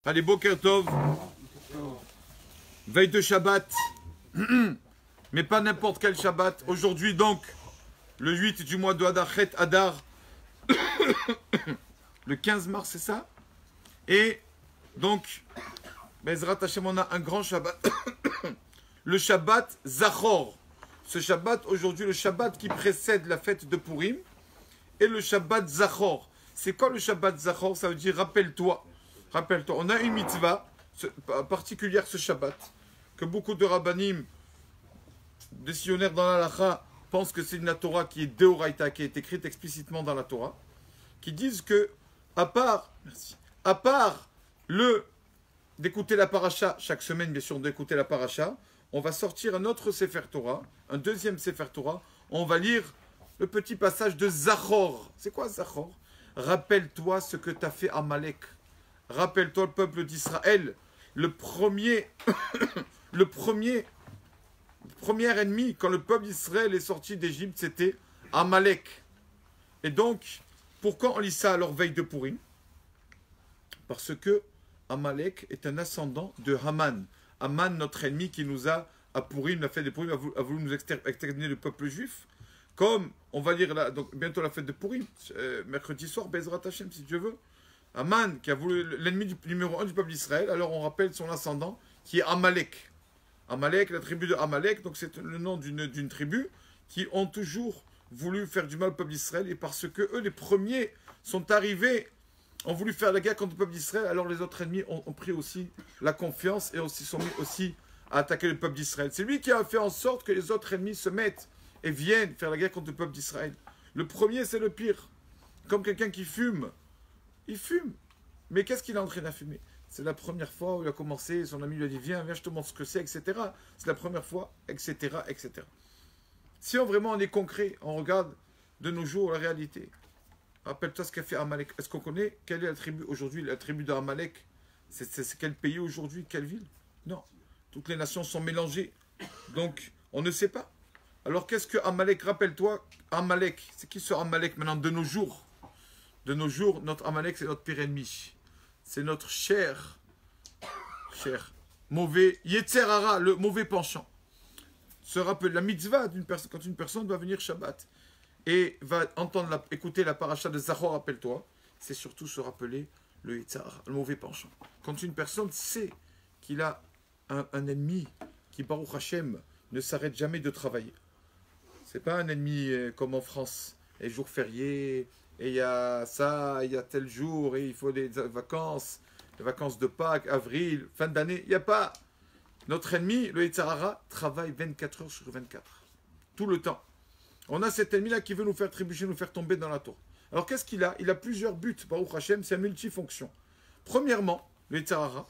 Allez, Boker Tov. Veille de Shabbat. Mais pas n'importe quel Shabbat. Aujourd'hui, donc, le 8 du mois de Adar, Chet Adar. Le 15 mars, c'est ça? Et donc, Bezrat Hashem, on a un grand Shabbat. Le Shabbat Zachor. Ce Shabbat, aujourd'hui, le Shabbat qui précède la fête de Purim. Et le Shabbat Zachor. C'est quoi le Shabbat Zachor? Ça veut dire rappelle-toi. Rappelle-toi. On a une mitzvah particulière ce Shabbat. Que beaucoup de rabbanim, décisionnaires dans la Lacha, pensent que c'est une Torah qui est Deoraita, qui est écrite explicitement dans la Torah. Qui disent que, à part d'écouter la paracha, chaque semaine bien sûr d'écouter la paracha, on va sortir un autre Sefer Torah, un deuxième Sefer Torah, on va lire le petit passage de Zachor. C'est quoi Zachor? Rappelle-toi ce que t'as fait Amalek. Rappelle-toi le peuple d'Israël. Le premier ennemi, quand le peuple d'Israël est sorti d'Égypte, c'était Amalek. Et donc, pourquoi on lit ça à leur veille de Purim? Parce que Amalek est un ascendant de Haman. Haman, notre ennemi qui nous a, à Purim, la fête de Purim, a voulu nous exterminer le peuple juif. Comme on va lire là, donc bientôt la fête de Purim, mercredi soir, Bezrat Hashem, si Dieu veut. Haman, qui a voulu l'ennemi numéro 1 du peuple d'Israël, alors on rappelle son ascendant, qui est Amalek. Amalek, la tribu de Amalek, donc c'est le nom d'une tribu qui ont toujours voulu faire du mal au peuple d'Israël, et parce que eux, les premiers, sont arrivés, ont voulu faire la guerre contre le peuple d'Israël, alors les autres ennemis ont pris aussi la confiance et aussi sont mis aussi à attaquer le peuple d'Israël. C'est lui qui a fait en sorte que les autres ennemis se mettent et viennent faire la guerre contre le peuple d'Israël. Le premier, c'est le pire. Comme quelqu'un qui fume. Il fume. Mais qu'est-ce qu'il est en train de fumer? C'est la première fois où il a commencé, son ami lui a dit, viens, je te montre ce que c'est, etc. C'est la première fois, etc., etc. Si vraiment on est concret, on regarde de nos jours la réalité. Rappelle-toi ce qu'a fait Amalek. Est-ce qu'on connaît quelle est la tribu aujourd'hui? La tribu d'Amalek, c'est quel pays aujourd'hui? Quelle ville? Non. Toutes les nations sont mélangées. Donc, on ne sait pas. Alors, qu'est-ce que Amalek? Rappelle-toi, Amalek, c'est qui ce Amalek maintenant de nos jours? De nos jours, notre Amalek, c'est notre pire ennemi. C'est notre cher, mauvais, Yetzer Hara, le mauvais penchant. Se rappelle la mitzvah d'une personne, quand une personne va venir Shabbat et va écouter la paracha de Zachor, rappelle-toi, c'est surtout se rappeler le Yetzer Hara, le mauvais penchant. Quand une personne sait qu'il a un ennemi qui, Baruch Hashem, ne s'arrête jamais de travailler. C'est pas un ennemi comme en France, les jours fériés, et il y a ça, il y a tel jour, et il faut des vacances, les vacances de Pâques, avril, fin d'année. Il n'y a pas. Notre ennemi, le Yetzer Hara, travaille 24 heures sur 24. Tout le temps. On a cet ennemi-là qui veut nous faire trébucher, nous faire tomber dans la tour. Alors qu'est-ce qu'il a? Il a plusieurs buts, Baruch Hashem, c'est multifonction. Premièrement, le Yetzer Hara,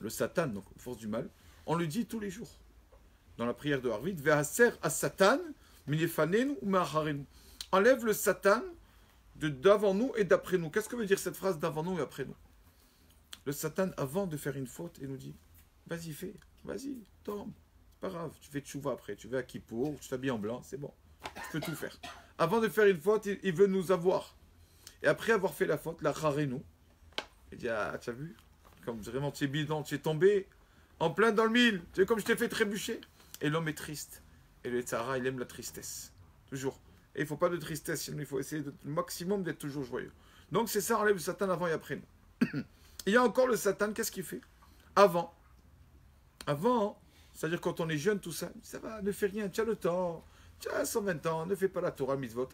le Satan, donc force du mal, on le dit tous les jours. Dans la prière de Harvit, Ve'aser à Satan, minefanenu ou ma'acharenu. Enlève le Satan d'avant nous et d'après nous. Qu'est-ce que veut dire cette phrase d'avant nous et après nous? Le Satan, avant de faire une faute, il nous dit, vas-y, fais, vas-y, tombe. C'est pas grave, tu fais tchouva après, tu vas à Kippour, tu t'habilles en blanc, c'est bon. Tu peux tout faire. Avant de faire une faute, il veut nous avoir. Et après avoir fait la faute, la charenu, il dit, ah, tu as vu? Comme vraiment tu es bidon, tu es tombé en plein dans le mille. Tu sais comme je t'ai fait trébucher. Et l'homme est triste. Et le Yetzer Hara, il aime la tristesse. Toujours. Et il ne faut pas de tristesse, sinon il faut essayer le maximum d'être toujours joyeux. Donc c'est ça, on enlève le Satan avant et après nous. Il y a encore le Satan, qu'est-ce qu'il fait? Avant, c'est-à-dire quand on est jeune, tout ça, ça va, ne fais rien, tu as le temps, tu as 120 ans, ne fais pas la Torah mitzvot.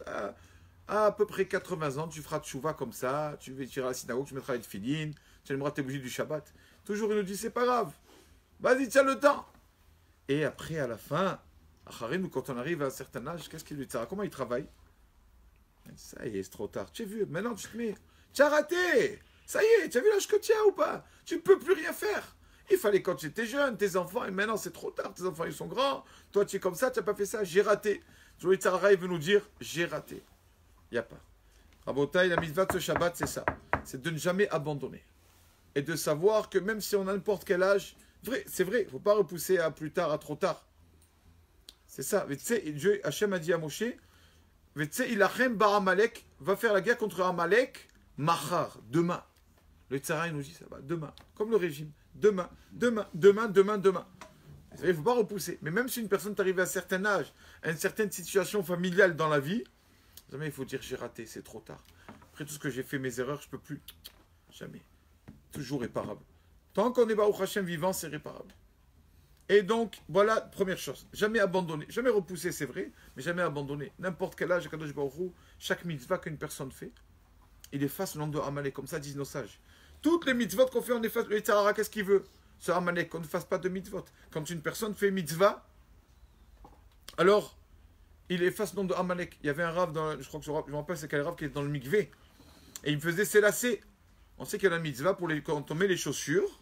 À peu près 80 ans, tu feras tchouva comme ça, tu iras à la synagogue, tu mettras les tefilines, tu aimeras tes bougies du Shabbat. Toujours il nous dit, c'est pas grave, vas-y, tu as le temps. Et après, à la fin, quand on arrive à un certain âge, qu'est-ce qu'il lui dit? Comment il travaille? Ça y est, c'est trop tard. Tu as vu, maintenant tu te mets. Tu as raté. Ça y est, tu as vu l'âge que tu as ou pas? Tu ne peux plus rien faire. Il fallait quand tu étais jeune, tes enfants, et maintenant c'est trop tard, tes enfants ils sont grands. Toi tu es comme ça, tu n'as pas fait ça, j'ai raté. Le Yetzer Hara, il veut nous dire, j'ai raté. Il n'y a pas. Rabotai, la mitzvah de ce Shabbat, c'est ça. C'est de ne jamais abandonner. Et de savoir que même si on a n'importe quel âge, c'est vrai, il ne faut pas repousser à plus tard, à trop tard. C'est ça. Dieu, Hachem a dit à Moshe, Ilachem bar Amalek va faire la guerre contre Amalek, Machar, demain. Le Tzara, il nous dit, ça va, demain, comme le régime, demain, demain, demain, demain, demain. Il ne faut pas repousser. Mais même si une personne est arrivée à un certain âge, à une certaine situation familiale dans la vie, jamais il faut dire j'ai raté, c'est trop tard. Après tout ce que j'ai fait, mes erreurs, je ne peux plus. Jamais. Toujours réparable. Tant qu'on est Baruch Hashem vivant, c'est réparable. Et donc, voilà, première chose. Jamais abandonner. Jamais repousser, c'est vrai, mais jamais abandonner. N'importe quel âge, Kadosh Baruch Hu, chaque mitzvah qu'une personne fait, il efface le nom de Amalek. Comme ça disent nos sages. Toutes les mitzvot qu'on fait, on efface. Le Yitzhara, qu'est-ce qu'il veut? Ce Amalek, qu'on ne fasse pas de mitzvot. Quand une personne fait mitzvah, alors, il efface le nom de Amalek. Il y avait un rave, je crois que je me rappelle, c'est quel rave qui est dans le mikvé. Et il me faisait s'élasser. On sait qu'il y a la mitzvah, quand on met les chaussures,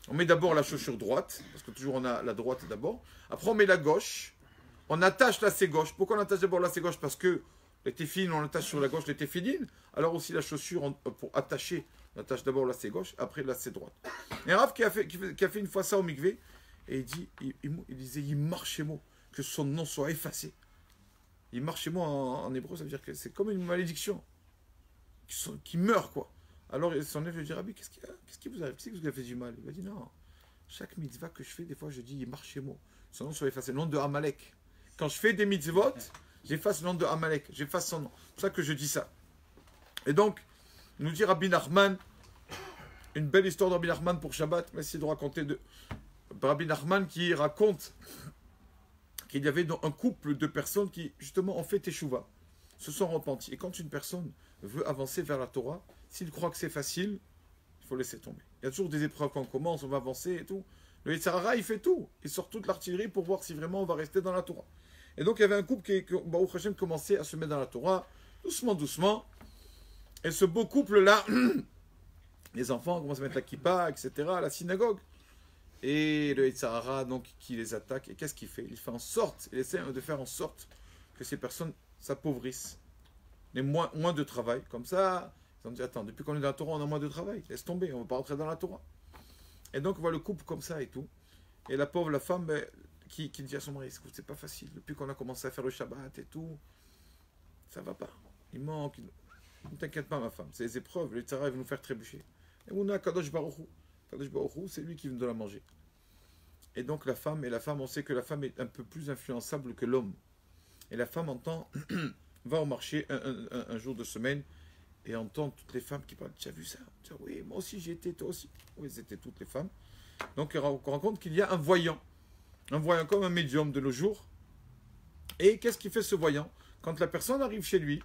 on met d'abord la chaussure droite, parce que toujours on a la droite d'abord. Après, on met la gauche. On attache lacet gauche. Pourquoi on attache d'abord lacet gauche? Parce que les téfilines, on attache sur la gauche les téfilines. Alors aussi la chaussure, pour attacher, on attache d'abord lacet gauche, après lacet droite. Et un rave qui a fait une fois ça au mikvé, et il dit, il disait, il marche chez moi, que son nom soit effacé. Il marche chez moi en hébreu, ça veut dire que c'est comme une malédiction qui meurt, quoi. Alors son élève lui dit, Rabbi, qu'est-ce qui vous arrive? Qu'est-ce qui vous a fait du mal? Il m'a dit, non, chaque mitzvah que je fais, des fois je dis, il marche chez moi. Son nom soit effacé, le nom de Amalek. Quand je fais des mitzvot, j'efface le nom de Amalek, j'efface son nom. C'est pour ça que je dis ça. Et donc, nous dit Rabbi Nachman, une belle histoire de Rabbi Nachman pour Shabbat, mais essayer de raconter de Rabbi Nachman qui raconte qu'il y avait un couple de personnes qui, justement, ont fait teshuva, se sont repentis. Et quand une personne veut avancer vers la Torah, s'il croit que c'est facile, il faut laisser tomber. Il y a toujours des épreuves quand on commence, on va avancer et tout. Le Yitzhara, il fait tout. Il sort toute l'artillerie pour voir si vraiment on va rester dans la Torah. Et donc, il y avait un couple qui Baruch Hashem, commençait à se mettre dans la Torah, doucement, doucement. Et ce beau couple-là, les enfants commencent à mettre la kippa, etc., à la synagogue. Et le Yitzhara, donc, qui les attaque. Et qu'est-ce qu'il fait? Il fait en sorte, il essaie de faire en sorte que ces personnes s'appauvrissent. Et moins de travail. Comme ça, ils ont dit, attends, depuis qu'on est dans la Torah, on a moins de travail. Laisse tomber, on ne va pas rentrer dans la Torah. Et donc, on voit le couple comme ça et tout. Et la pauvre, la femme, qui dit à son mari, écoute, c'est pas facile. Depuis qu'on a commencé à faire le Shabbat et tout, ça va pas. Il manque. Ne t'inquiète pas, ma femme. C'est les épreuves. Le Yitzhara, il va nous faire trébucher. Et on a Kadosh Baruch Hu. Kadosh Baruch Hu, c'est lui qui nous donne à manger. Et donc, la femme, on sait que la femme est un peu plus influençable que l'homme. Et la femme va au marché un jour de semaine et entend toutes les femmes qui parlent. Tu as vu ça? Tu dis, oui, moi aussi j'y étais, toi aussi. Oui, c'était toutes les femmes. Donc, on rend compte qu'il y a un voyant comme un médium de nos jours. Et qu'est-ce qu'il fait ce voyant? Quand la personne arrive chez lui,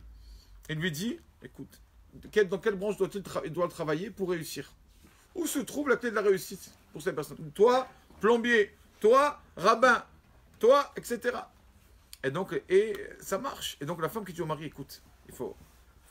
il lui dit, écoute, dans quelle branche il doit travailler pour réussir? Où se trouve la clé de la réussite pour cette personne? Toi, plombier, toi, rabbin, toi, etc. Et donc, ça marche. Et donc, la femme qui dit au mari, écoute, il faut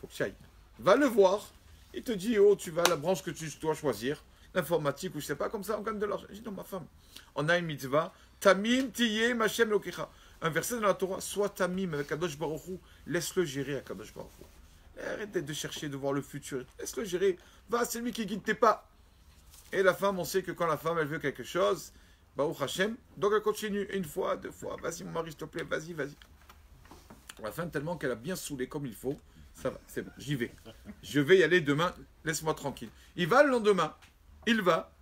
que tu ailles. Va le voir. Il te dit, oh, tu vas à la branche que tu dois choisir, l'informatique ou je sais pas, comme ça, on gagne de l'argent. Je dis, non, ma femme, on a une mitzvah, Tamim, Tiye, Machem, Lokecha. Un verset dans la Torah, soit Tamim avec Kadosh Baruch Hu, laisse-le gérer à Kadosh Baruch Hu. Arrête de chercher de voir le futur. Laisse-le gérer. Va, c'est lui qui guide tes pas. Et la femme, on sait que quand la femme, elle veut quelque chose, Baruch Hashem, donc elle continue une fois, deux fois, vas-y mon mari, s'il te plaît, vas-y. À la fin, tellement qu'elle a bien saoulé comme il faut, ça va, c'est bon, j'y vais. Je vais y aller demain, laisse-moi tranquille. Il va le lendemain, il va,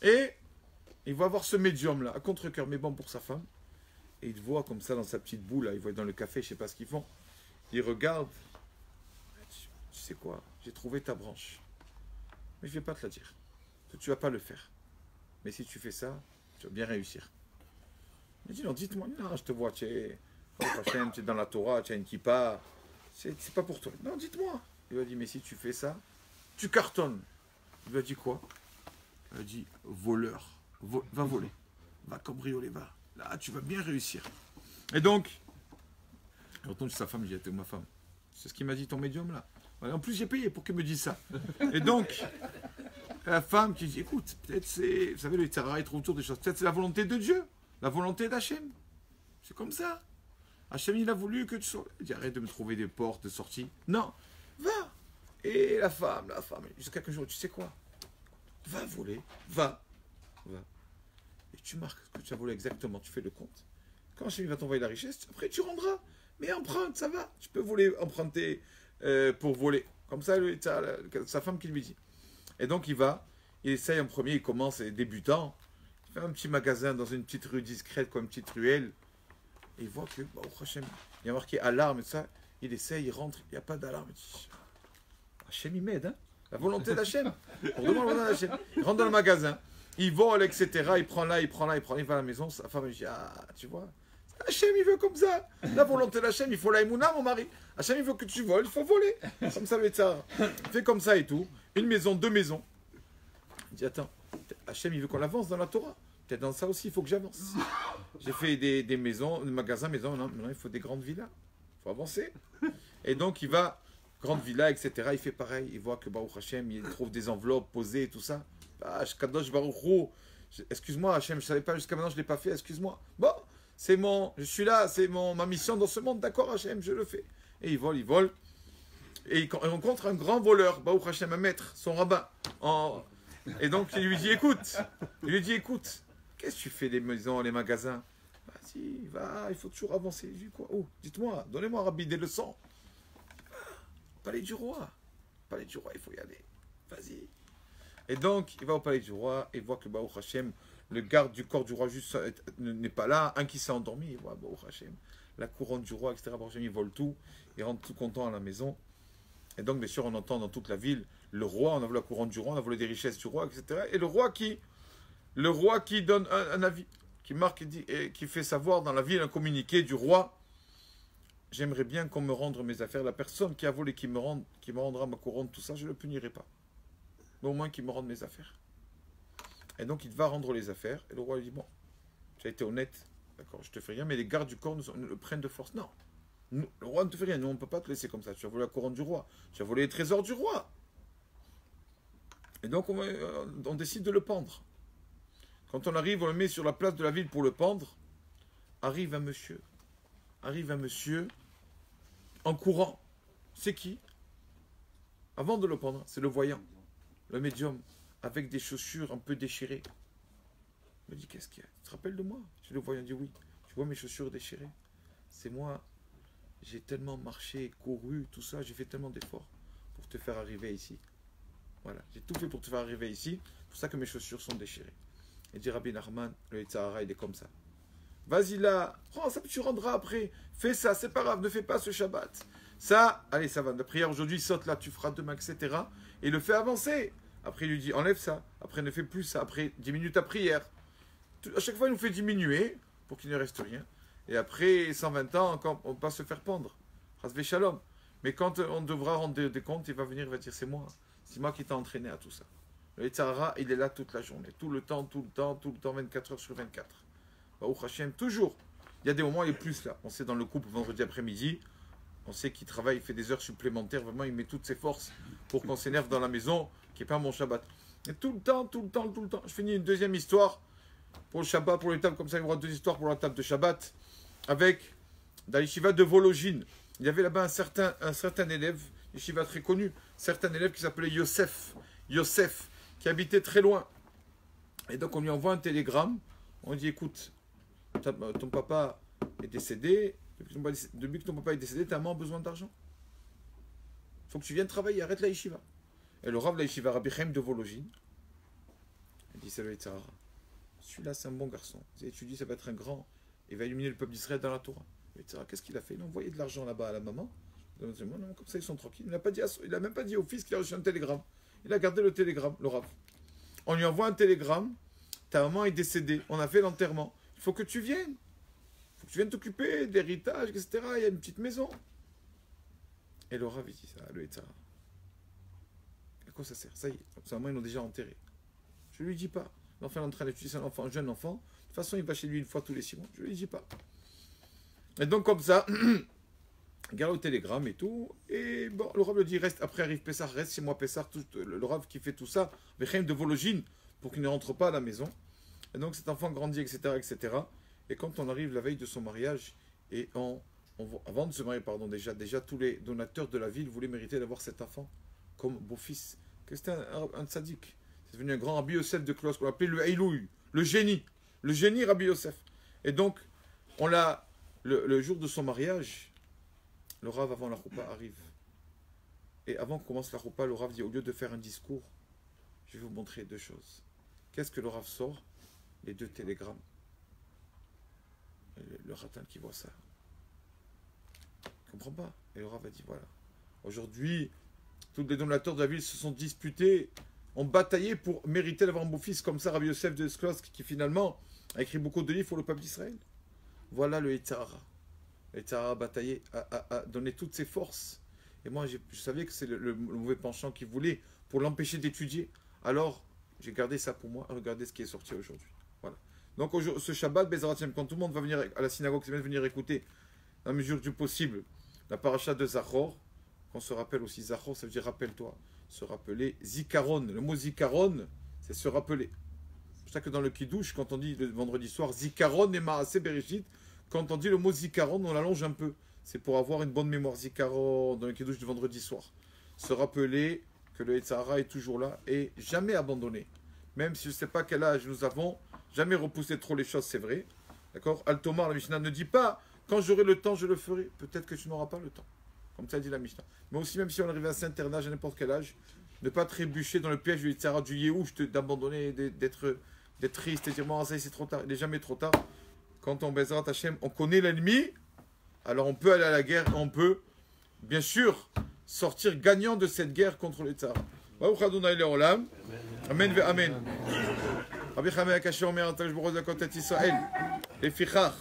et il va voir ce médium-là, à contre-cœur, mais bon pour sa femme, et il voit comme ça dans sa petite boule, là, il voit dans le café, je sais pas ce qu'ils font, il regarde, tu sais quoi, j'ai trouvé ta branche, mais je vais pas te la dire, tu vas pas le faire, mais si tu fais ça, tu vas bien réussir. Il dit, non, dites-moi, non, je te vois, tu es dans la Torah, tu as une kippa, c'est pas pour toi. Non, dites-moi. Il lui a dit, mais si tu fais ça, tu cartonnes. Il lui a dit quoi? Il lui a dit, voleur, va voler, va cambrioler, va. Là, tu vas bien réussir. Et donc, j'ai entendu sa femme, j'ai dit, ma femme, c'est ce qu'il m'a dit ton médium là. En plus, j'ai payé pour qu'il me dise ça. Et donc, la femme qui dit, écoute, peut-être c'est, vous savez, le Yitzhara, il trouve toujours des choses. Peut-être c'est la volonté de Dieu, la volonté d'Hachem. C'est comme ça. Hachem, il a voulu que tu sois. Il dit, arrête de me trouver des portes de sortie. Non, va. Et la femme, jusqu'à quelques jours, tu sais quoi? Va voler, va. Et tu marques ce que tu as volé exactement, tu fais le compte. Quand Hachem va t'envoyer la richesse, après tu rendras. Mais emprunte, ça va. Tu peux emprunter pour voler. Comme ça, sa femme qui lui dit. Et donc il essaye en premier, il commence, il est débutant, il fait un petit magasin dans une petite rue discrète, comme une petite ruelle, et il voit que, bah, Hachem, il y a marqué alarme et tout ça, il essaye, il rentre, il n'y a pas d'alarme. Il dit, Hachem il m'aide, hein, la volonté d'Hachem, pour demander la d'Hachem. Il rentre dans le magasin, il vole, etc., il prend là, il va à la maison, sa femme il dit, ah, tu vois, Hachem il veut comme ça, la volonté d'Hachem, il faut la émouna, mon mari. Hachem il veut que tu voles, il faut voler. Comme ça, mais ça, fait comme ça et tout, une maison, deux maisons. Il dit, attends, Hachem, il veut qu'on avance dans la Torah. Peut-être dans ça aussi, il faut que j'avance. J'ai fait des maisons, des magasins, maisons. Non, maintenant, il faut des grandes villas. Il faut avancer. Et donc, il va, grande villa, etc. Il fait pareil. Il voit que Baruch Hachem, il trouve des enveloppes posées et tout ça. Ah, Kadosh Baruch Hu. Excuse-moi, Hachem, je ne savais pas jusqu'à maintenant, je ne l'ai pas fait. Excuse-moi. Bon, je suis là, c'est ma mission dans ce monde. D'accord, Hachem, je le fais. Et il vole. Et il rencontre un grand voleur, Baruch Hachem, un maître, son rabbin. Et donc, il lui dit, écoute, qu'est-ce que tu fais des maisons, les magasins? Vas-y, va, il faut toujours avancer. Il dit quoi? Oh, dites-moi, donnez-moi, Rabbi, des leçons. Palais du roi, il faut y aller. Vas-y. Et donc, il va au palais du roi et voit que Baruch Hachem, le garde du corps du roi juste n'est pas là. Un qui s'est endormi, il voit Baruch Hachem, la couronne du roi, etc. Baruch Hachem, il vole tout, il rentre tout content à la maison. Et donc, bien sûr, on entend dans toute la ville le roi, on a volé la couronne du roi, on a volé des richesses du roi, etc. Et le roi qui donne un avis, qui marque et qui fait savoir dans la ville un communiqué du roi. J'aimerais bien qu'on me rende mes affaires. La personne qui a volé, qui me rendra ma couronne, tout ça, je ne le punirai pas. Mais au moins qu'il me rende mes affaires. Et donc, il va rendre les affaires. Et le roi lui dit, bon, tu as été honnête, d'accord, je te fais rien, mais les gardes du corps nous le prennent de force. Non. Le roi ne te fait rien, nous on ne peut pas te laisser comme ça. Tu as volé la couronne du roi, tu as volé les trésors du roi. Et donc on décide de le pendre. Quand on arrive, on le met sur la place de la ville pour le pendre. Arrive un monsieur en courant. C'est qui? Avant de le pendre, c'est le voyant, le médium, avec des chaussures un peu déchirées. Il me dit, qu'est-ce qu'il y a? Tu te rappelles de moi? Le voyant dit, oui. Tu vois mes chaussures déchirées? C'est moi. J'ai tellement marché, couru, tout ça, j'ai fait tellement d'efforts pour te faire arriver ici. Voilà, j'ai tout fait pour te faire arriver ici, c'est pour ça que mes chaussures sont déchirées. Et dit Rabbi Nachman, le Yitzhara, il est comme ça. Vas-y là, prends ça, tu rendras après. Fais ça, c'est pas grave, ne fais pas ce Shabbat. Ça, allez, ça va, la prière aujourd'hui saute là, tu feras demain, etc. Et le fait avancer. Après, il lui dit, enlève ça. Après, ne fais plus ça. Après, diminue ta prière. À chaque fois, il nous fait diminuer pour qu'il ne reste rien. Et après 120 ans, quand on va se faire pendre. Rasvé Shalom. Mais quand on devra rendre des comptes, il va venir, il va dire, c'est moi qui t'ai entraîné à tout ça. Le Yitzhara, il est là toute la journée. Tout le temps, 24 heures sur 24. Baruch Hashem, toujours. Il y a des moments, il est plus là. On sait dans le couple, vendredi après-midi, on sait qu'il travaille, il fait des heures supplémentaires. Vraiment, il met toutes ses forces pour qu'on s'énerve dans la maison, qui n'est pas mon Shabbat. Et tout le temps. Je finis une deuxième histoire pour le Shabbat, pour les tables, comme ça, il y aura deux histoires pour la table de Shabbat. Avec, dans l'Yeshiva de Vologine, il y avait là-bas un certain élève, Yeshiva très connu, certain élève qui s'appelait Yosef, qui habitait très loin. Et donc on lui envoie un télégramme, on dit, écoute, ton papa est décédé, depuis que ton papa est décédé, tu as moins besoin d'argent. Il faut que tu viennes travailler, arrête la Yeshiva. Et le Rav de la Yeshiva, Rabbi Chaim de Vologine, il dit, c'est le Yitzhara. Celui-là, c'est un bon garçon. Il étudie, ça va être un grand. Il va illuminer le peuple d'Israël dans la Torah. Qu'est-ce qu'il a fait? Il a envoyé de l'argent là-bas à la maman. Comme ça, ils sont tranquilles. Il n'a même pas dit au fils qu'il a reçu un télégramme. Il a gardé le télégramme, le Rav. On lui envoie un télégramme. Ta maman est décédée. On a fait l'enterrement. Il faut que tu viennes. Il faut que tu viennes t'occuper d'héritage, etc. Il y a une petite maison. Et le Rav, il dit ça, le Yitzhara. À quoi ça sert? Ça y est. Sa maman, ils l'ont déjà enterré. Je ne lui dis pas. L'enfant est en train d'étudier, c'est un jeune enfant. De toute façon, il va chez lui une fois tous les 6 mois. Je ne lui dis pas. Et donc, comme ça, garde le télégramme et tout. Et bon, le Rav le dit, reste, après arrive Pessah, reste chez moi Pessah. Le Rav qui fait tout ça, Vechaim de Vologine, pour qu'il ne rentre pas à la maison. Et donc, cet enfant grandit, etc., etc. Et quand on arrive la veille de son mariage, et avant de se marier, pardon, déjà tous les donateurs de la ville voulaient mériter d'avoir cet enfant comme beau-fils. C'était un tzaddik. C'est devenu un grand Rabbi Yosef de Klos, qu'on appelait le Eilouï, le génie Rabbi Yosef. Et donc, le jour de son mariage, le Rav avant la Choupa arrive. Et avant qu'on commence la Choupa, le Rav dit, au lieu de faire un discours, Je vais vous montrer deux choses. Qu'est-ce que le Rav sort? Les deux télégrammes. Le Ratan qui voit ça. Il ne comprend pas. Et le Rav a dit voilà. Aujourd'hui, tous les donateurs de la ville se sont disputés, ont bataillé pour mériter d'avoir un beau-fils comme ça, Rabbi Yosef de Sklosk, qui finalement a écrit beaucoup de livres pour le peuple d'Israël. Voilà le Yetzer Hara. Le Yetzer Hara a bataillé, a donné toutes ses forces. Et moi, je savais que c'est le mauvais penchant qui voulait pour l'empêcher d'étudier. Alors, j'ai gardé ça pour moi. Regardez ce qui est sorti aujourd'hui. Voilà. Donc, ce Shabbat, Bezrat Hashem, quand tout le monde va venir à la synagogue, c'est bien de venir écouter, dans la mesure du possible, la paracha de Zachor, qu'on se rappelle aussi. Zachor, ça veut dire rappelle-toi. Se rappeler. Zikaron, le mot Zikaron, c'est se rappeler. C'est pour ça que dans le Kiddush, quand on dit le vendredi soir, Zikaron et Maaseh Bereshit, quand on dit le mot Zikaron, on l'allonge un peu. C'est pour avoir une bonne mémoire. Zikaron, dans le Kiddush du vendredi soir. Se rappeler que le Yetzer Hara est toujours là et jamais abandonné. Même si je ne sais pas quel âge nous avons, jamais repoussé trop les choses, c'est vrai. D'accord? Altomar, la Mishnah ne dit pas, quand j'aurai le temps, je le ferai. Peut-être que tu n'auras pas le temps. Comme ça dit la Mishnah. Mais aussi, même si on arrive à un certain âge, à n'importe quel âge, ne pas trébucher dans le piège du Yetzer Hara, du Yéhouch, d'abandonner, d'être triste et dire, bon, ça c'est trop tard. Il n'est jamais trop tard. Quand on Bezrat Hashem, on connaît l'ennemi, alors on peut aller à la guerre, on peut, bien sûr, sortir gagnant de cette guerre contre le Yetzer Hara. Baruch Adonai Le'olam. Amen ve Amen. Rabbi Chamei Akashi Omer, Atash Boroz Akotet Israël. Lefichach.